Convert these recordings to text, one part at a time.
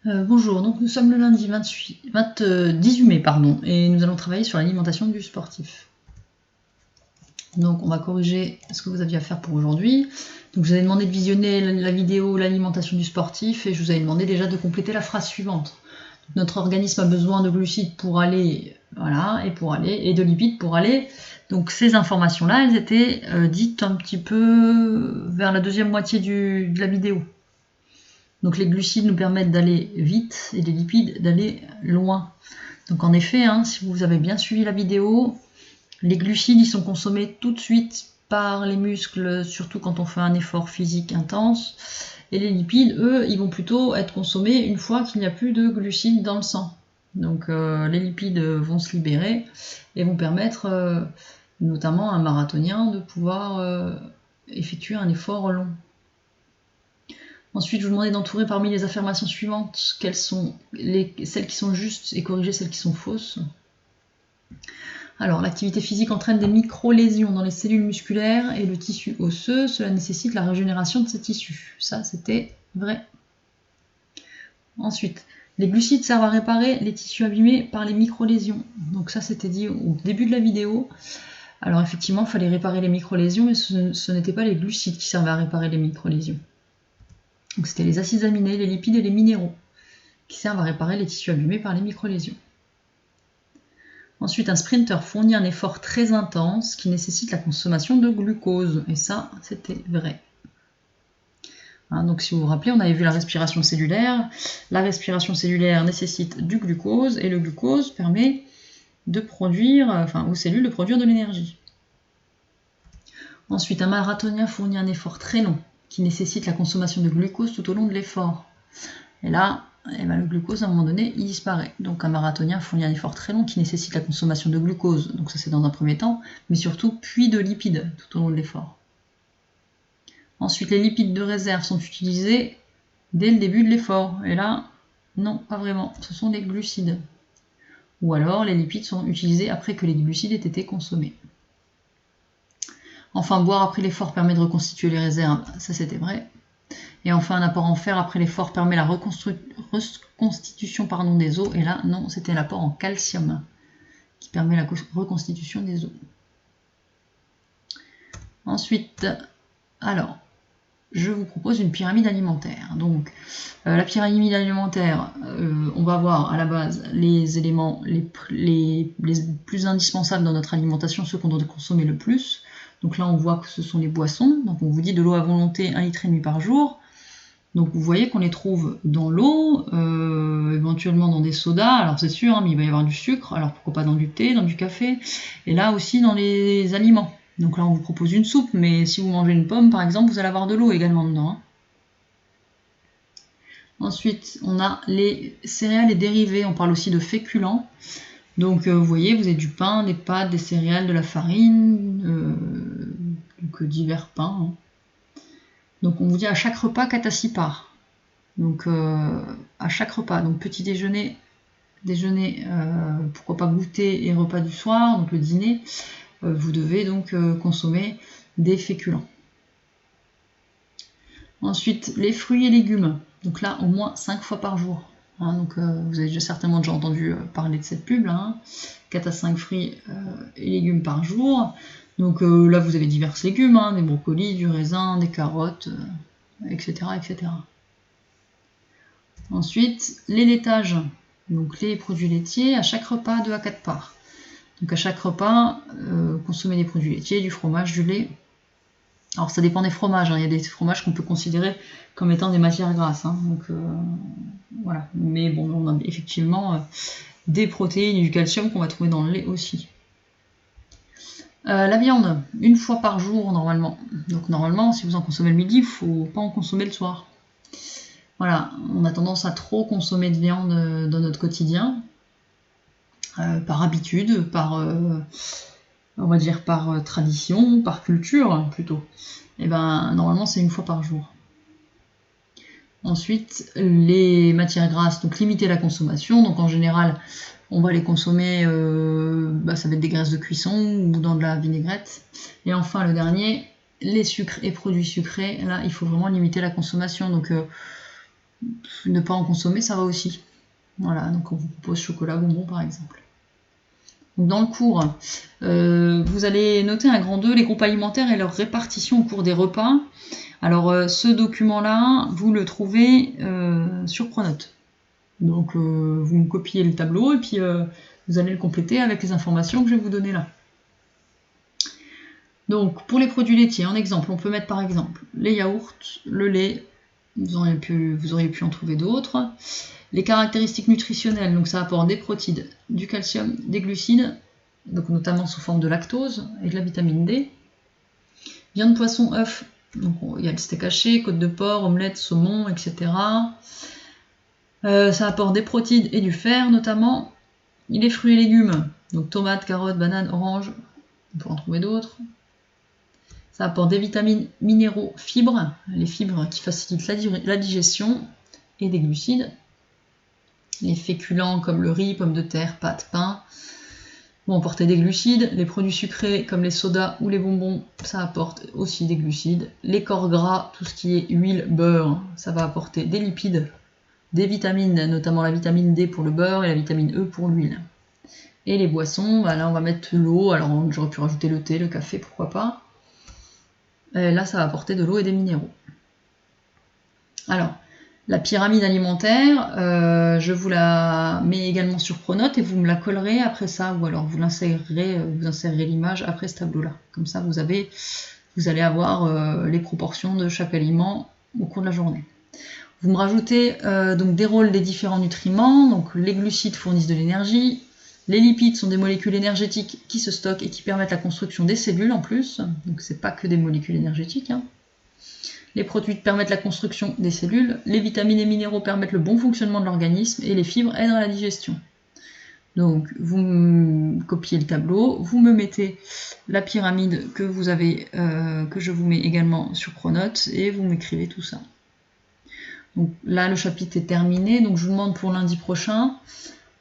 Bonjour, donc nous sommes le lundi 18 mai pardon, et nous allons travailler sur l'alimentation du sportif. Donc on va corriger ce que vous aviez à faire pour aujourd'hui. Donc je vous avais demandé de visionner la vidéo l'alimentation du sportif et je vous avais demandé déjà de compléter la phrase suivante. Notre organisme a besoin de glucides pour aller, voilà, et de lipides pour aller. Donc ces informations-là, elles étaient dites un petit peu vers la deuxième moitié de la vidéo. Donc les glucides nous permettent d'aller vite et les lipides d'aller loin. Donc en effet, si vous avez bien suivi la vidéo, les glucides ils sont consommés tout de suite par les muscles, surtout quand on fait un effort physique intense. Et les lipides, eux, ils vont plutôt être consommés une fois qu'il n'y a plus de glucides dans le sang. Donc les lipides vont se libérer et vont permettre notamment à un marathonien de pouvoir effectuer un effort long. Ensuite, je vous demandais d'entourer parmi les affirmations suivantes quelles sont celles qui sont justes et corriger celles qui sont fausses. Alors, l'activité physique entraîne des micro-lésions dans les cellules musculaires et le tissu osseux. Cela nécessite la régénération de ces tissus. Ça, c'était vrai. Ensuite, les glucides servent à réparer les tissus abîmés par les micro-lésions. Donc ça, c'était dit au début de la vidéo. Alors effectivement, il fallait réparer les micro-lésions, mais ce n'étaient pas les glucides qui servaient à réparer les micro-lésions. Donc c'était les acides aminés, les lipides et les minéraux qui servent à réparer les tissus abîmés par les micro-lésions. Ensuite, un sprinter fournit un effort très intense qui nécessite la consommation de glucose. Et ça, c'était vrai. Donc si vous vous rappelez, on avait vu la respiration cellulaire. La respiration cellulaire nécessite du glucose et le glucose permet de produire, aux cellules de produire de l'énergie. Ensuite, un marathonien fournit un effort très long qui nécessite la consommation de glucose tout au long de l'effort. Et là, le glucose, à un moment donné, il disparaît. Donc un marathonien fournit un effort très long qui nécessite la consommation de glucose, donc ça c'est dans un premier temps, mais surtout puis de lipides tout au long de l'effort. Ensuite, les lipides de réserve sont utilisés dès le début de l'effort. Et là, non, pas vraiment, ce sont des glucides. Ou alors, les lipides sont utilisés après que les glucides aient été consommés. Enfin, boire après l'effort permet de reconstituer les réserves, ça c'était vrai. Et enfin, un apport en fer après l'effort permet la reconstitution des os. Et là, non, c'était l'apport en calcium qui permet la reconstitution des os. Ensuite, alors, je vous propose une pyramide alimentaire. Donc, la pyramide alimentaire, on va avoir à la base les éléments les plus indispensables dans notre alimentation, ceux qu'on doit consommer le plus. Donc là, on voit que ce sont les boissons. Donc, on vous dit de l'eau à volonté, 1,5 litre par jour. Donc vous voyez qu'on les trouve dans l'eau, éventuellement dans des sodas, alors c'est sûr, mais il va y avoir du sucre, alors pourquoi pas dans du thé, dans du café, et là aussi dans les aliments. Donc là on vous propose une soupe, mais si vous mangez une pomme par exemple, vous allez avoir de l'eau également dedans. Ensuite, on a les céréales et dérivés, on parle aussi de féculents. Donc vous voyez, vous avez du pain, des pâtes, des céréales, de la farine, donc divers pains. Donc on vous dit à chaque repas 4 à 6 parts. Donc à chaque repas, donc petit déjeuner, pourquoi pas goûter et repas du soir, donc le dîner, vous devez donc consommer des féculents. Ensuite, les fruits et légumes, donc là au moins 5 fois par jour. Donc vous avez certainement déjà entendu parler de cette pub, 4 à 5 fruits et légumes par jour. Donc là vous avez divers légumes, des brocolis, du raisin, des carottes, etc., etc. Ensuite, les laitages, donc les produits laitiers, à chaque repas 2 à 4 parts. Donc à chaque repas, consommer des produits laitiers, du fromage, du lait. Alors ça dépend des fromages, il y a des fromages qu'on peut considérer comme étant des matières grasses. Donc voilà. Mais bon, on a effectivement des protéines et du calcium qu'on va trouver dans le lait aussi. La viande, 1 fois par jour normalement. Donc normalement, si vous en consommez le midi, il ne faut pas en consommer le soir. Voilà, on a tendance à trop consommer de viande dans notre quotidien, par habitude, on va dire par tradition, par culture plutôt. Et ben normalement c'est 1 fois par jour. Ensuite, les matières grasses, donc limiter la consommation. Donc en général, on va les consommer, ça va être des graisses de cuisson ou dans de la vinaigrette. Et enfin le dernier, les sucres et produits sucrés. Là, il faut vraiment limiter la consommation. Donc ne pas en consommer, ça va aussi. Voilà, donc on vous propose chocolat, bonbon par exemple. Donc dans le cours, vous allez noter un grand 2, les groupes alimentaires et leur répartition au cours des repas. Alors ce document-là, vous le trouvez sur Pronote. Donc vous me copiez le tableau et puis vous allez le compléter avec les informations que je vais vous donner là. Donc pour les produits laitiers, en exemple, on peut mettre par exemple les yaourts, le lait, vous auriez pu en trouver d'autres. Les caractéristiques nutritionnelles, donc ça apporte des protéines, du calcium, des glucides, donc notamment sous forme de lactose et de la vitamine D. Viande, poisson, œufs, donc il y a le steak haché, côte de porc, omelette, saumon, etc. Ça apporte des protéines et du fer notamment. Les fruits et légumes, donc tomates, carottes, bananes, oranges, on peut en trouver d'autres. Ça apporte des vitamines, minéraux, fibres, les fibres qui facilitent la digestion, et des glucides. Les féculents comme le riz, pommes de terre, pâtes, pain vont apporter des glucides. Les produits sucrés comme les sodas ou les bonbons, ça apporte aussi des glucides. Les corps gras, tout ce qui est huile, beurre, ça va apporter des lipides, des vitamines, notamment la vitamine D pour le beurre et la vitamine E pour l'huile. Et les boissons, bah là on va mettre l'eau, alors j'aurais pu rajouter le thé, le café, pourquoi pas. Et là ça va apporter de l'eau et des minéraux. Alors, la pyramide alimentaire, je vous la mets également sur Pronote et vous me la collerez après ça, ou alors vous insérerez l'image après ce tableau-là. Comme ça, vous allez avoir les proportions de chaque aliment au cours de la journée. Vous me rajoutez donc des rôles des différents nutriments. Donc les glucides fournissent de l'énergie, les lipides sont des molécules énergétiques qui se stockent et qui permettent la construction des cellules en plus. Donc c'est pas que des molécules énergétiques. Les protéines permettent la construction des cellules, les vitamines et minéraux permettent le bon fonctionnement de l'organisme et les fibres aident à la digestion. Donc vous me copiez le tableau, vous me mettez la pyramide que je vous mets également sur Pronote et vous m'écrivez tout ça. Donc là le chapitre est terminé, donc je vous demande pour lundi prochain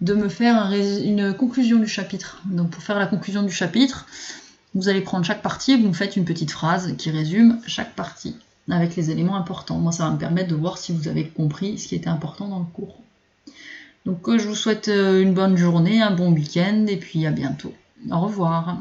de me faire une conclusion du chapitre. Donc pour faire la conclusion du chapitre, vous allez prendre chaque partie et vous me faites une petite phrase qui résume chaque partie avec les éléments importants. Moi, ça va me permettre de voir si vous avez compris ce qui était important dans le cours. Donc, je vous souhaite une bonne journée, un bon week-end, et puis à bientôt. Au revoir.